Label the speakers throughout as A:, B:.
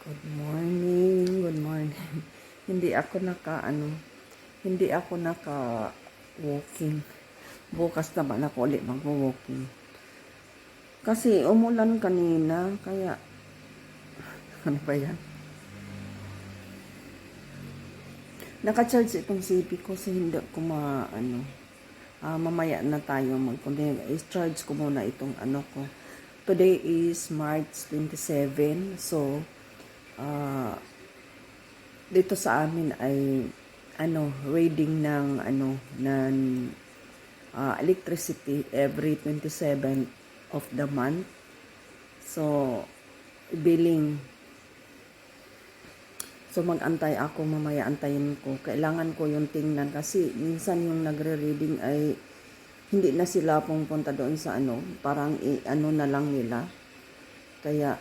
A: Good morning, good morning. Hindi ako naka-walking. Bukas naman ako ulit mag-walking. Kasi umulan kanina, kaya, ano ba yan? Naka-charge itong CP ko, so hindi ko mamaya na tayo mag-continue. I-charge ko muna itong ko. Today is March 27, so, dito sa amin ay reading ng electricity every 27 of the month. So billing. So mag-antay ako, mamaya antayin ko. Kailangan ko yung tingnan kasi minsan yung nagre-reading ay hindi na sila pumunta doon sa parang na lang nila. Kaya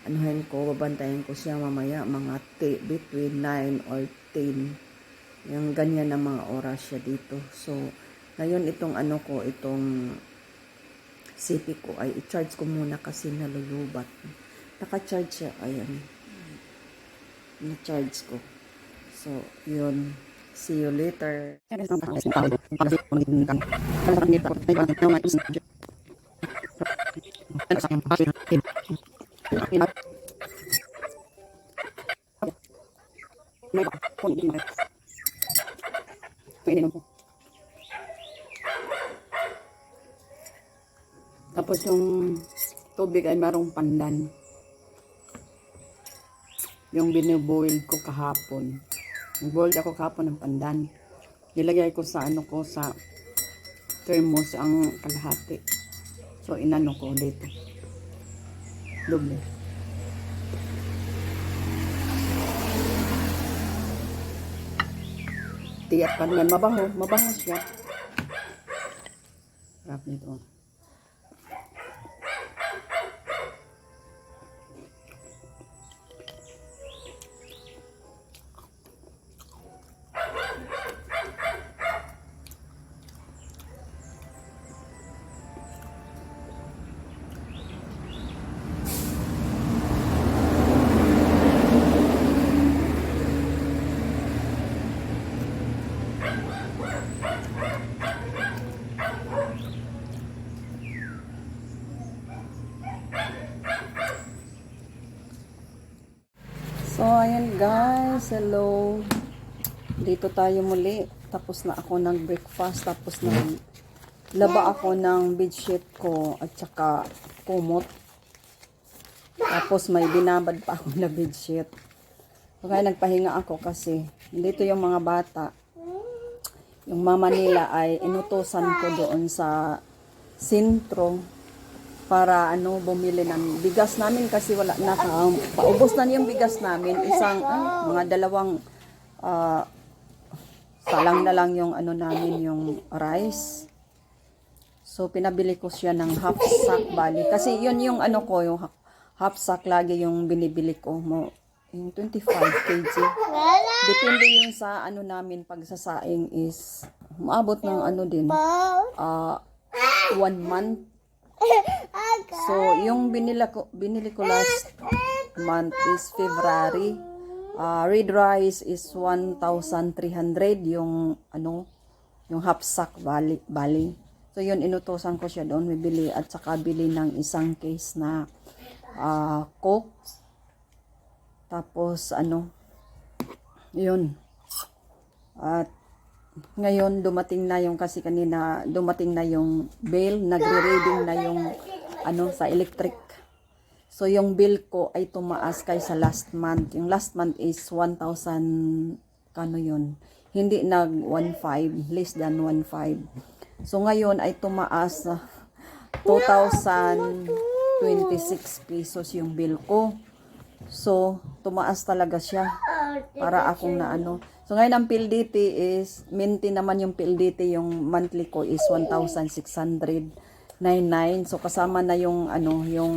A: babantayan ko siya mamaya mga between 9 or 10. Yung ganyan na mga oras siya dito. So, ngayon itong itong CP ko ay i-charge ko muna kasi nalulubat. Naka-charge siya, ayan. Na-charge ko. So, yun. See you later. Tapos yung tubig ay marong pandan. Yung biniboil ko kahapon. Nag-boil ako kahapon ng pandan. Nilagay ko sa sa thermos ang kalahati. So inano ko dito. Doble. Tiyak pa naman. Mabango siya. Sarap nito. So, ayan guys. Hello. Dito tayo muli. Tapos na ako ng breakfast. Tapos na laba ako ng bedsheet ko at saka kumot. Tapos may binabad pa ako na bedsheet. So, kaya nagpahinga ako kasi dito yung mga bata. Yung mama nila ay inutosan ko doon sa sentro para bumili ng bigas namin kasi wala na, paubos na yung bigas namin, mga dalawang salang na lang yung namin yung rice. So pinabili ko siya ng half sack bali kasi yun yung yung half sack lagi yung binibili ko mo, yung 25 kg. Depende yung sa namin pagsasaing is maabot ng din 1 month. So, yung binili ko last month is February. Red rice is 1,300 yung yung half sack bali. So, yun inutosan ko siya doon bibili at saka bili ng isang case na Coke. Tapos yun. At ngayon dumating na yung kasi kanina dumating na yung bill, nagre-reading na yung sa electric. So yung bill ko ay tumaas kaysa last month. Yung last month is 1,000 yun. Hindi nag 1,500, less than 1,500. So ngayon ay tumaas 2,026 pesos yung bill ko. So tumaas talaga siya para akong So ngayon ang PLDT is, minti naman yung PLDT, yung monthly ko is 1,699. So kasama na yung yung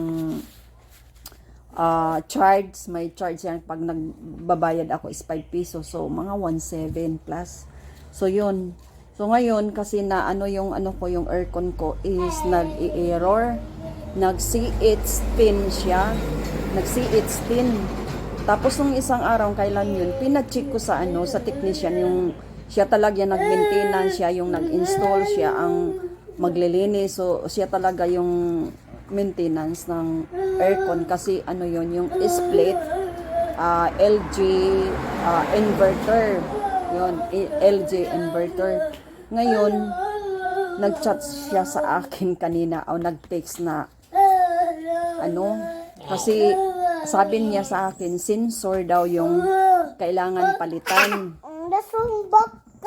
A: charge, may charge yan pag nagbabayad ako is 5 pesos. So mga 1,700 plus. So yun. So ngayon kasi na yung yung aircon ko is nag-i-error, nag-CH spin siya. nag-CH10. Tapos nung isang araw, kailan yun, pina-check ko sa sa technician, yung siya talaga yung nag-maintenance, siya yung nag-install, siya ang maglilinis. So, siya talaga yung maintenance ng aircon kasi yun, yung split LG inverter. Yun, LG inverter. Ngayon, nag-chat siya sa akin kanina o nag-text na kasi sabi niya sa akin, sensor daw yung kailangan palitan.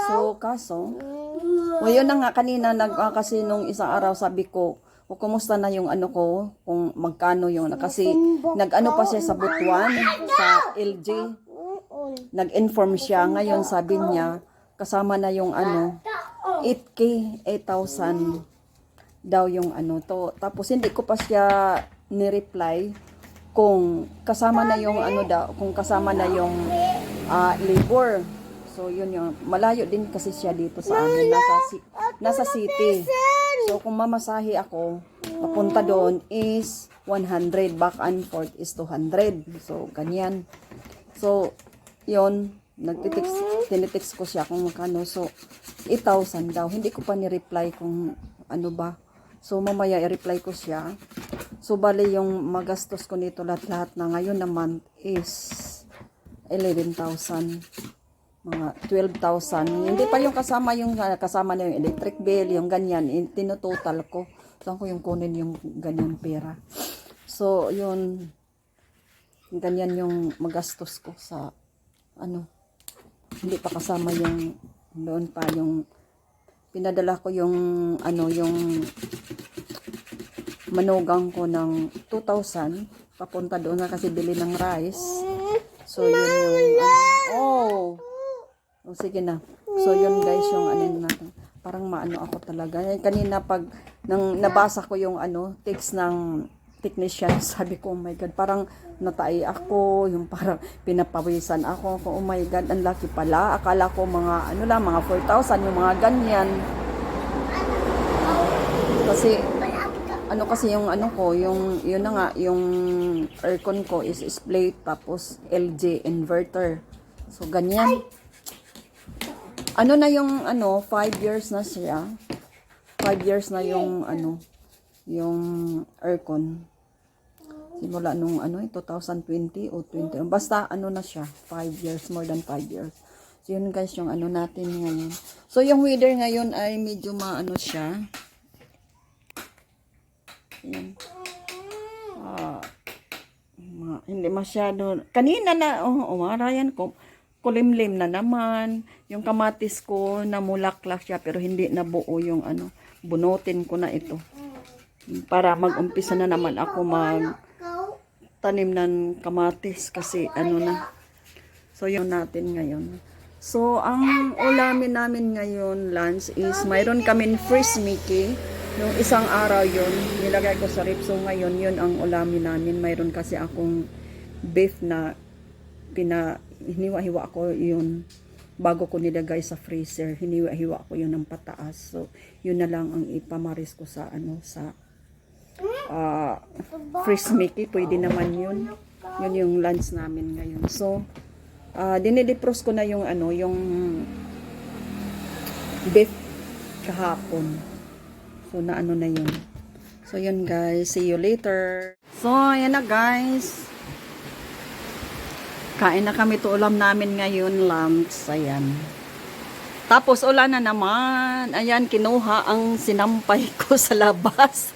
A: So, kaso, yun na nga kanina, kasi nung isang araw sabi ko, kumusta na yung ko, kung magkano yung, kasi pa siya sa Butuan, sa LG. Nag-inform siya, ngayon sabi niya, kasama na yung 8K, 8,000 daw yung to. Tapos hindi ko pa siya ni-reply kung kasama na yung kung kasama na yung labor. So yun yung malayo din kasi siya dito sa amin, nasa city. So kung mamasahe ako papunta doon is 100, back and forth is 200. So ganyan. So yun, tinitext ko siya kung magkano. So 8,000 daw. Hindi ko pa ni-reply kung ba. So mamaya i-reply ko siya. So bali yung magastos ko nito lahat-lahat na ngayon na month is 11,000. Mga 12,000. Hindi pa yung kasama na yung electric bill, yung ganyan, tinototal ko. Saan ko yung kunin yung ganyan pera. So yun, ganyan yung magastos ko sa hindi pa kasama yung doon pa yung pinadala ko yung yung manugang ko ng 2,000 papunta doon na kasi bili ng rice. So yun yung sige na. So yun guys yung natin. Parang ako talaga. Kanina pag nabasa ko yung text ng technician, sabi ko, oh my God, parang natay ako, yung parang pinapawisan ako. Oh my God, ang laki pala. Akala ko mga mga 4,000 yung mga ganyan. Kasi kasi yung ko, yung yun na nga, yung aircon ko is split tapos LG inverter. So ganyan. Na yung 5 years na siya. 5 years na yung yung aircon. Simula nung 2020 o 20. Basta na siya, 5 years, more than 5 years. So yun guys yung natin ngayon. So yung weather ngayon ay medyo siya. Ayan. Hindi masyado. Kanina na, umarayan ko. Kulimlim na naman. Yung kamatis ko, namulaklak siya, pero hindi nabuo yung bunutin ko na ito. Para mag-umpisa na naman ako tanim ng kamatis kasi na. So, yun natin ngayon. So, ang ulamin namin ngayon, lunch, is mayroon kaming fresh Mickey. Yung isang araw yun, nilagay ko sa rip. So, ngayon, yun ang ulamin namin. Mayroon kasi akong beef na hiniwa-hiwa ko yun bago ko nilagay sa freezer. Hiniwa-hiwa ko yun ng pataas. So, yun na lang ang ipamaris ko sa sa fresh Mickey. Pwede naman yun. Yun yung lunch namin ngayon. So, dinidepros ko na yung yung beef kahapon. So, na yun. So, yun guys. See you later. So, ayan na guys. Kain na kami. Ito ulam namin ngayon. Lunch. Ayan. Tapos, ulan na naman. Ayan, kinuha ang sinampay ko sa labas.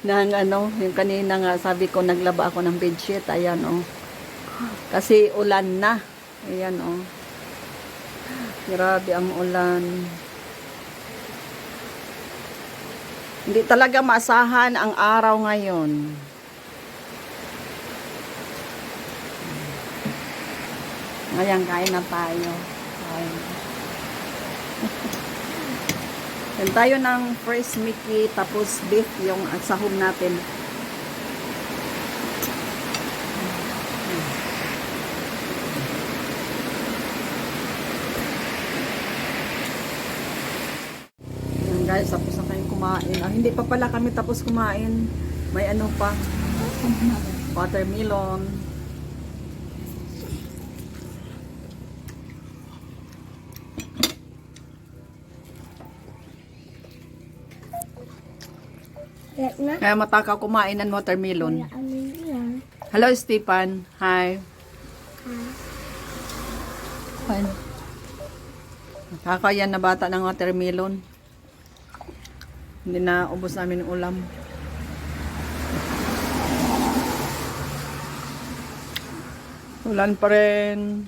A: Ng yung kanina nga, sabi ko, naglaba ako ng bedsheet. Ayan, Kasi ulan na. Ayan, Grabe ang ulan. Hindi talaga maasahan ang araw ngayon. Ngayon, kain na tayo. Yan tayo ng fresh Mickey, tapos beef yung sahog natin. Guys, tapos na kayong kumain. Hindi pa pala kami tapos kumain. May pa. Watermelon.
B: Like na.
A: Kaya matakaw kumain ng watermelon.
B: Wala amin yan.
A: Hello, Stephen. Hi. Fine. Nakakayan na bata ng watermelon. Hindi na ubos namin ng ulam. Ulan pa rin.